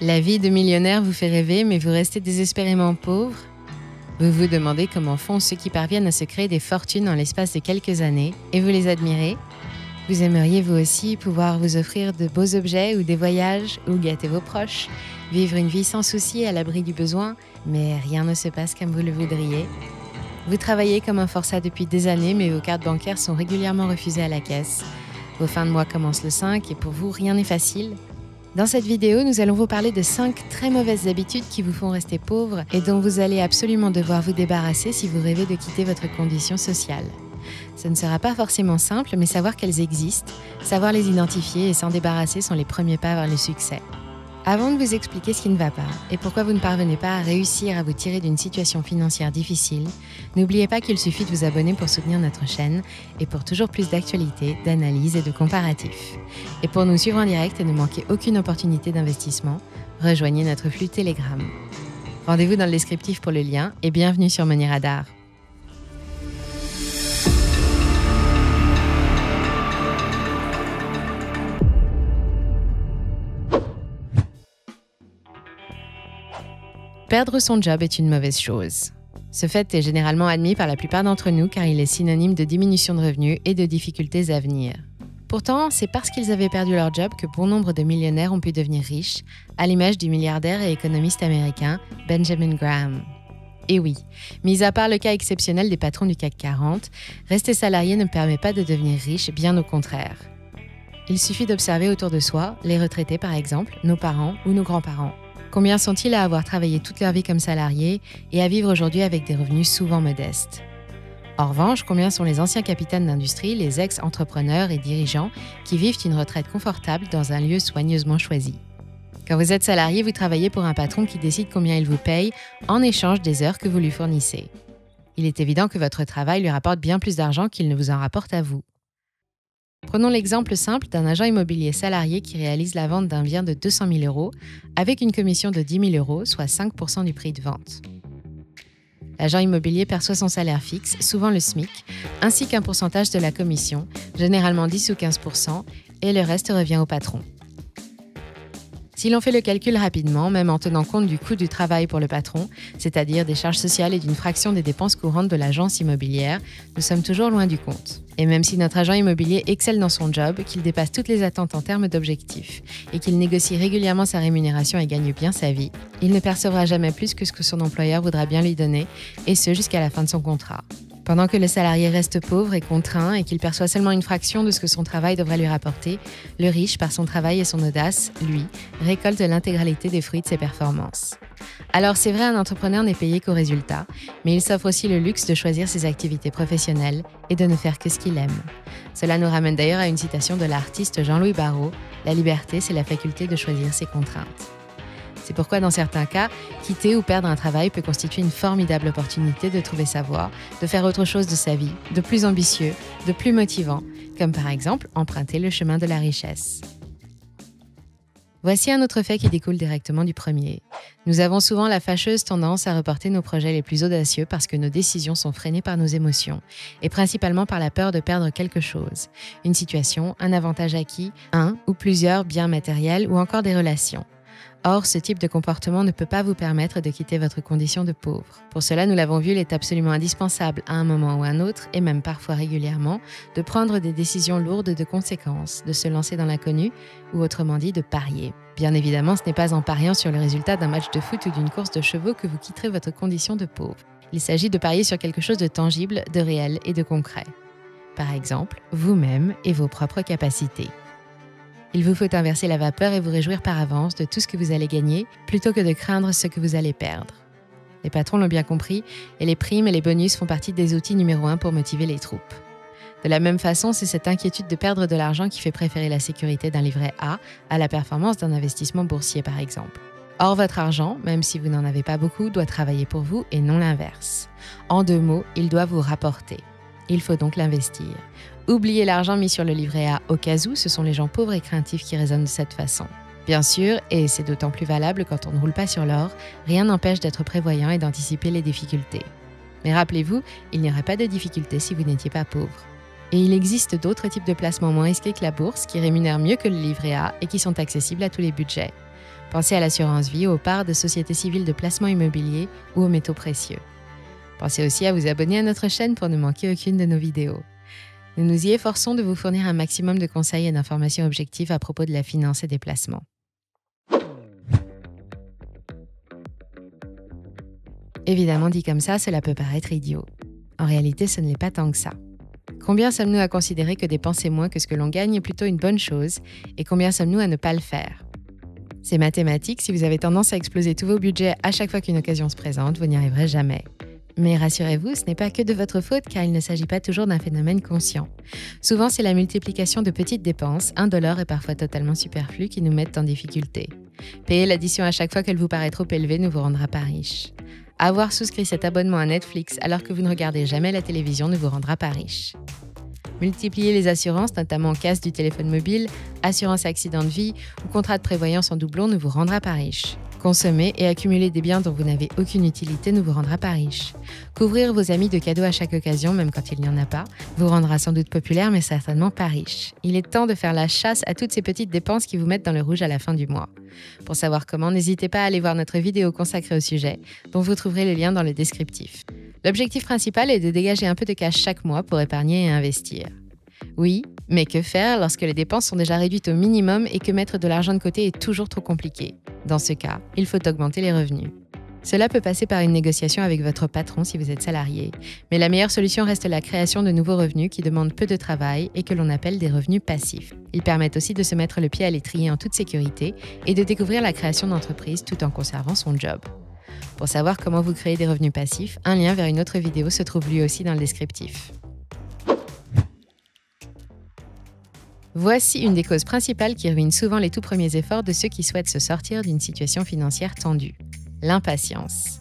La vie de millionnaire vous fait rêver, mais vous restez désespérément pauvre? Vous vous demandez comment font ceux qui parviennent à se créer des fortunes en l'espace de quelques années, et vous les admirez? Vous aimeriez vous aussi pouvoir vous offrir de beaux objets ou des voyages, ou gâter vos proches, vivre une vie sans souci à l'abri du besoin, mais rien ne se passe comme vous le voudriez? Vous travaillez comme un forçat depuis des années, mais vos cartes bancaires sont régulièrement refusées à la caisse. Vos fins de mois commencent le 5 et pour vous, rien n'est facile. Dans cette vidéo, nous allons vous parler de 5 très mauvaises habitudes qui vous font rester pauvre et dont vous allez absolument devoir vous débarrasser si vous rêvez de quitter votre condition sociale. Ce ne sera pas forcément simple, mais savoir qu'elles existent, savoir les identifier et s'en débarrasser sont les premiers pas vers le succès. Avant de vous expliquer ce qui ne va pas et pourquoi vous ne parvenez pas à réussir à vous tirer d'une situation financière difficile, n'oubliez pas qu'il suffit de vous abonner pour soutenir notre chaîne et pour toujours plus d'actualités, d'analyses et de comparatifs. Et pour nous suivre en direct et ne manquer aucune opportunité d'investissement, rejoignez notre flux Telegram. Rendez-vous dans le descriptif pour le lien et bienvenue sur Money Radar. Perdre son job est une mauvaise chose. Ce fait est généralement admis par la plupart d'entre nous car il est synonyme de diminution de revenus et de difficultés à venir. Pourtant, c'est parce qu'ils avaient perdu leur job que bon nombre de millionnaires ont pu devenir riches, à l'image du milliardaire et économiste américain Benjamin Graham. Et oui, mis à part le cas exceptionnel des patrons du CAC 40, rester salarié ne permet pas de devenir riche, bien au contraire. Il suffit d'observer autour de soi, les retraités par exemple, nos parents ou nos grands-parents. Combien sont-ils à avoir travaillé toute leur vie comme salariés et à vivre aujourd'hui avec des revenus souvent modestes? En revanche, combien sont les anciens capitaines d'industrie, les ex-entrepreneurs et dirigeants qui vivent une retraite confortable dans un lieu soigneusement choisi? Quand vous êtes salarié, vous travaillez pour un patron qui décide combien il vous paye en échange des heures que vous lui fournissez. Il est évident que votre travail lui rapporte bien plus d'argent qu'il ne vous en rapporte à vous. Prenons l'exemple simple d'un agent immobilier salarié qui réalise la vente d'un bien de 200 000 € avec une commission de 10 000 €, soit 5% du prix de vente. L'agent immobilier perçoit son salaire fixe, souvent le SMIC, ainsi qu'un pourcentage de la commission, généralement 10 ou 15%, et le reste revient au patron. Si l'on fait le calcul rapidement, même en tenant compte du coût du travail pour le patron, c'est-à-dire des charges sociales et d'une fraction des dépenses courantes de l'agence immobilière, nous sommes toujours loin du compte. Et même si notre agent immobilier excelle dans son job, qu'il dépasse toutes les attentes en termes d'objectifs et qu'il négocie régulièrement sa rémunération et gagne bien sa vie, il ne percevra jamais plus que ce que son employeur voudra bien lui donner, et ce jusqu'à la fin de son contrat. Pendant que le salarié reste pauvre et contraint et qu'il perçoit seulement une fraction de ce que son travail devrait lui rapporter, le riche, par son travail et son audace, lui, récolte l'intégralité des fruits de ses performances. Alors c'est vrai, un entrepreneur n'est payé qu'au résultat, mais il s'offre aussi le luxe de choisir ses activités professionnelles et de ne faire que ce qu'il aime. Cela nous ramène d'ailleurs à une citation de l'artiste Jean-Louis Barrault, « La liberté, c'est la faculté de choisir ses contraintes ». C'est pourquoi dans certains cas, quitter ou perdre un travail peut constituer une formidable opportunité de trouver sa voie, de faire autre chose de sa vie, de plus ambitieux, de plus motivant, comme par exemple emprunter le chemin de la richesse. Voici un autre fait qui découle directement du premier. Nous avons souvent la fâcheuse tendance à reporter nos projets les plus audacieux parce que nos décisions sont freinées par nos émotions, et principalement par la peur de perdre quelque chose, une situation, un avantage acquis, un ou plusieurs biens matériels ou encore des relations. Or, ce type de comportement ne peut pas vous permettre de quitter votre condition de pauvre. Pour cela, nous l'avons vu, il est absolument indispensable à un moment ou à un autre, et même parfois régulièrement, de prendre des décisions lourdes de conséquences, de se lancer dans l'inconnu, ou autrement dit, de parier. Bien évidemment, ce n'est pas en pariant sur le résultat d'un match de foot ou d'une course de chevaux que vous quitterez votre condition de pauvre. Il s'agit de parier sur quelque chose de tangible, de réel et de concret. Par exemple, vous-même et vos propres capacités. Il vous faut inverser la vapeur et vous réjouir par avance de tout ce que vous allez gagner, plutôt que de craindre ce que vous allez perdre. Les patrons l'ont bien compris, et les primes et les bonus font partie des outils numéro 1 pour motiver les troupes. De la même façon, c'est cette inquiétude de perdre de l'argent qui fait préférer la sécurité d'un livret A à la performance d'un investissement boursier par exemple. Or, votre argent, même si vous n'en avez pas beaucoup, doit travailler pour vous et non l'inverse. En 2 mots, il doit vous rapporter. Il faut donc l'investir. Oubliez l'argent mis sur le livret A au cas où, ce sont les gens pauvres et craintifs qui raisonnent de cette façon. Bien sûr, et c'est d'autant plus valable quand on ne roule pas sur l'or, rien n'empêche d'être prévoyant et d'anticiper les difficultés. Mais rappelez-vous, il n'y aurait pas de difficultés si vous n'étiez pas pauvre. Et il existe d'autres types de placements moins risqués que la bourse qui rémunèrent mieux que le livret A et qui sont accessibles à tous les budgets. Pensez à l'assurance vie, aux parts de sociétés civiles de placement immobilier ou aux métaux précieux. Pensez aussi à vous abonner à notre chaîne pour ne manquer aucune de nos vidéos. Nous nous y efforçons de vous fournir un maximum de conseils et d'informations objectives à propos de la finance et des placements. Évidemment, dit comme ça, cela peut paraître idiot. En réalité, ce ne l'est pas tant que ça. Combien sommes-nous à considérer que dépenser moins que ce que l'on gagne est plutôt une bonne chose, et combien sommes-nous à ne pas le faire? C'est mathématique, si vous avez tendance à exploser tous vos budgets à chaque fois qu'une occasion se présente, vous n'y arriverez jamais. Mais rassurez-vous, ce n'est pas que de votre faute car il ne s'agit pas toujours d'un phénomène conscient. Souvent, c'est la multiplication de petites dépenses, indolores et parfois totalement superflues, qui nous mettent en difficulté. Payer l'addition à chaque fois qu'elle vous paraît trop élevée ne vous rendra pas riche. Avoir souscrit cet abonnement à Netflix alors que vous ne regardez jamais la télévision ne vous rendra pas riche. Multiplier les assurances, notamment casse du téléphone mobile, assurance accident de vie ou contrat de prévoyance en doublon ne vous rendra pas riche. Consommer et accumuler des biens dont vous n'avez aucune utilité ne vous rendra pas riche. Couvrir vos amis de cadeaux à chaque occasion, même quand il n'y en a pas, vous rendra sans doute populaire mais certainement pas riche. Il est temps de faire la chasse à toutes ces petites dépenses qui vous mettent dans le rouge à la fin du mois. Pour savoir comment, n'hésitez pas à aller voir notre vidéo consacrée au sujet, dont vous trouverez le lien dans le descriptif. L'objectif principal est de dégager un peu de cash chaque mois pour épargner et investir. Oui, mais que faire lorsque les dépenses sont déjà réduites au minimum et que mettre de l'argent de côté est toujours trop compliqué? Dans ce cas, il faut augmenter les revenus. Cela peut passer par une négociation avec votre patron si vous êtes salarié, mais la meilleure solution reste la création de nouveaux revenus qui demandent peu de travail et que l'on appelle des revenus passifs. Ils permettent aussi de se mettre le pied à l'étrier en toute sécurité et de découvrir la création d'entreprises tout en conservant son job. Pour savoir comment vous créez des revenus passifs, un lien vers une autre vidéo se trouve lui aussi dans le descriptif. Voici une des causes principales qui ruinent souvent les tout premiers efforts de ceux qui souhaitent se sortir d'une situation financière tendue. L'impatience.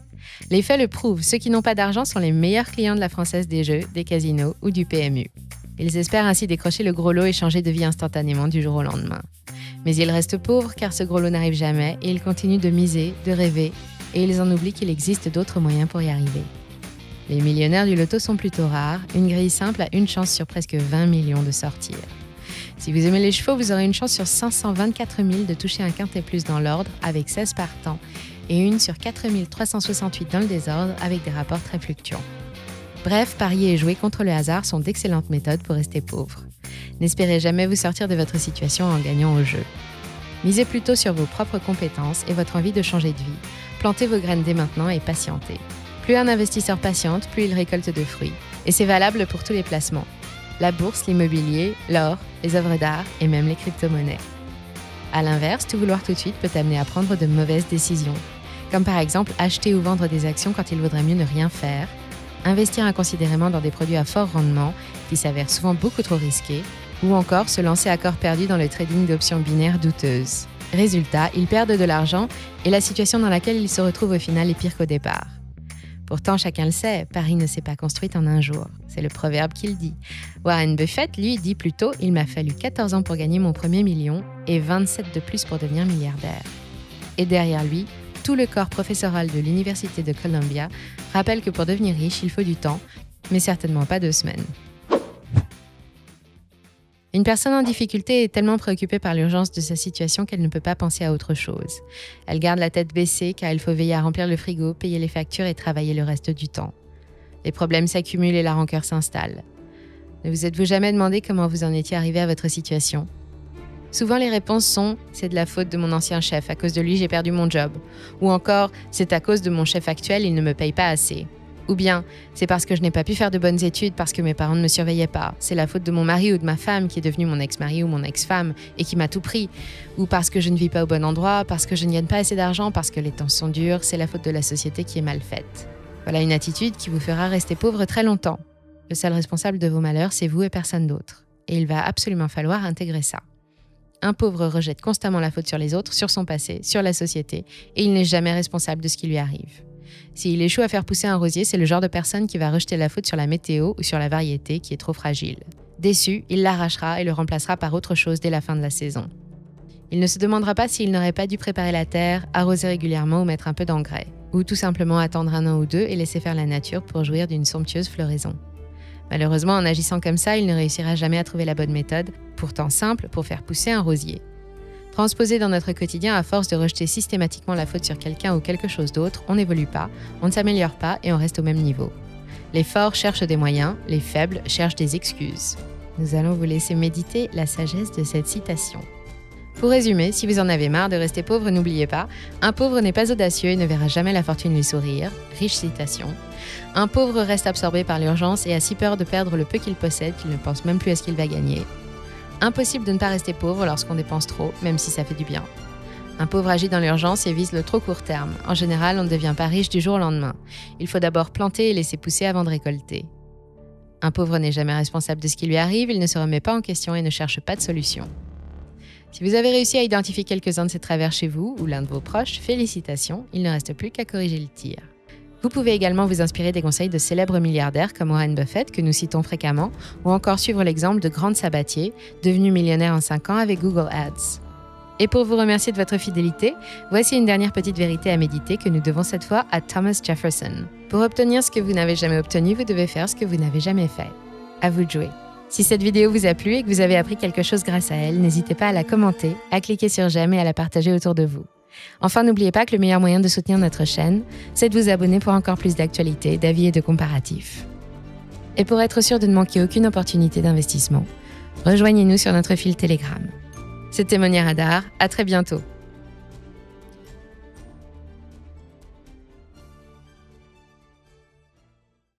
Les faits le prouvent, ceux qui n'ont pas d'argent sont les meilleurs clients de la Française des Jeux, des casinos ou du PMU. Ils espèrent ainsi décrocher le gros lot et changer de vie instantanément du jour au lendemain. Mais ils restent pauvres car ce gros lot n'arrive jamais et ils continuent de miser, de rêver, et ils en oublient qu'il existe d'autres moyens pour y arriver. Les millionnaires du loto sont plutôt rares, une grille simple a une chance sur presque 20 millions de sortir. Si vous aimez les chevaux, vous aurez une chance sur 524 000 de toucher un quintet plus dans l'ordre avec 16 partants et une sur 4 368 dans le désordre avec des rapports très fluctuants. Bref, parier et jouer contre le hasard sont d'excellentes méthodes pour rester pauvre. N'espérez jamais vous sortir de votre situation en gagnant au jeu. Misez plutôt sur vos propres compétences et votre envie de changer de vie. Plantez vos graines dès maintenant et patientez. Plus un investisseur patiente, plus il récolte de fruits. Et c'est valable pour tous les placements. La bourse, l'immobilier, l'or, les œuvres d'art et même les crypto-monnaies. A l'inverse, tout vouloir tout de suite peut amener à prendre de mauvaises décisions, comme par exemple acheter ou vendre des actions quand il vaudrait mieux ne rien faire, investir inconsidérément dans des produits à fort rendement qui s'avèrent souvent beaucoup trop risqués, ou encore se lancer à corps perdu dans le trading d'options binaires douteuses. Résultat, ils perdent de l'argent et la situation dans laquelle ils se retrouvent au final est pire qu'au départ. Pourtant, chacun le sait, Paris ne s'est pas construite en un jour. C'est le proverbe qui le dit. Warren Buffett, lui, dit plutôt « Il m'a fallu 14 ans pour gagner mon premier million et 27 de plus pour devenir milliardaire ». Et derrière lui, tout le corps professoral de l'Université de Columbia rappelle que pour devenir riche, il faut du temps, mais certainement pas 2 semaines. Une personne en difficulté est tellement préoccupée par l'urgence de sa situation qu'elle ne peut pas penser à autre chose. Elle garde la tête baissée car il faut veiller à remplir le frigo, payer les factures et travailler le reste du temps. Les problèmes s'accumulent et la rancœur s'installe. Ne vous êtes-vous jamais demandé comment vous en étiez arrivé à votre situation ? Souvent les réponses sont « c'est de la faute de mon ancien chef, à cause de lui j'ai perdu mon job » ou encore « c'est à cause de mon chef actuel, il ne me paye pas assez ». Ou bien, c'est parce que je n'ai pas pu faire de bonnes études parce que mes parents ne me surveillaient pas. C'est la faute de mon mari ou de ma femme qui est devenu mon ex-mari ou mon ex-femme et qui m'a tout pris. Ou parce que je ne vis pas au bon endroit, parce que je ne gagne pas assez d'argent, parce que les temps sont durs, c'est la faute de la société qui est mal faite. Voilà une attitude qui vous fera rester pauvre très longtemps. Le seul responsable de vos malheurs, c'est vous et personne d'autre. Et il va absolument falloir intégrer ça. Un pauvre rejette constamment la faute sur les autres, sur son passé, sur la société, et il n'est jamais responsable de ce qui lui arrive. S'il échoue à faire pousser un rosier, c'est le genre de personne qui va rejeter la faute sur la météo ou sur la variété qui est trop fragile. Déçu, il l'arrachera et le remplacera par autre chose dès la fin de la saison. Il ne se demandera pas s'il n'aurait pas dû préparer la terre, arroser régulièrement ou mettre un peu d'engrais. Ou tout simplement attendre 1 an ou 2 et laisser faire la nature pour jouir d'une somptueuse floraison. Malheureusement, en agissant comme ça, il ne réussira jamais à trouver la bonne méthode, pourtant simple, pour faire pousser un rosier. Transposé dans notre quotidien, à force de rejeter systématiquement la faute sur quelqu'un ou quelque chose d'autre, on n'évolue pas, on ne s'améliore pas et on reste au même niveau. Les forts cherchent des moyens, les faibles cherchent des excuses. Nous allons vous laisser méditer la sagesse de cette citation. Pour résumer, si vous en avez marre de rester pauvre, n'oubliez pas, un pauvre n'est pas audacieux et ne verra jamais la fortune lui sourire. Riche citation. Un pauvre reste absorbé par l'urgence et a si peur de perdre le peu qu'il possède qu'il ne pense même plus à ce qu'il va gagner. Impossible de ne pas rester pauvre lorsqu'on dépense trop, même si ça fait du bien. Un pauvre agit dans l'urgence et vise le trop court terme. En général, on ne devient pas riche du jour au lendemain. Il faut d'abord planter et laisser pousser avant de récolter. Un pauvre n'est jamais responsable de ce qui lui arrive, il ne se remet pas en question et ne cherche pas de solution. Si vous avez réussi à identifier quelques-uns de ces travers chez vous ou l'un de vos proches, félicitations, il ne reste plus qu'à corriger le tir. Vous pouvez également vous inspirer des conseils de célèbres milliardaires comme Warren Buffett, que nous citons fréquemment, ou encore suivre l'exemple de Grant Sabatier, devenu millionnaire en 5 ans avec Google Ads. Et pour vous remercier de votre fidélité, voici une dernière petite vérité à méditer que nous devons cette fois à Thomas Jefferson. Pour obtenir ce que vous n'avez jamais obtenu, vous devez faire ce que vous n'avez jamais fait. À vous de jouer. Si cette vidéo vous a plu et que vous avez appris quelque chose grâce à elle, n'hésitez pas à la commenter, à cliquer sur j'aime et à la partager autour de vous. Enfin, n'oubliez pas que le meilleur moyen de soutenir notre chaîne, c'est de vous abonner pour encore plus d'actualités, d'avis et de comparatifs. Et pour être sûr de ne manquer aucune opportunité d'investissement, rejoignez-nous sur notre fil Telegram. C'était Monia Radar, à très bientôt.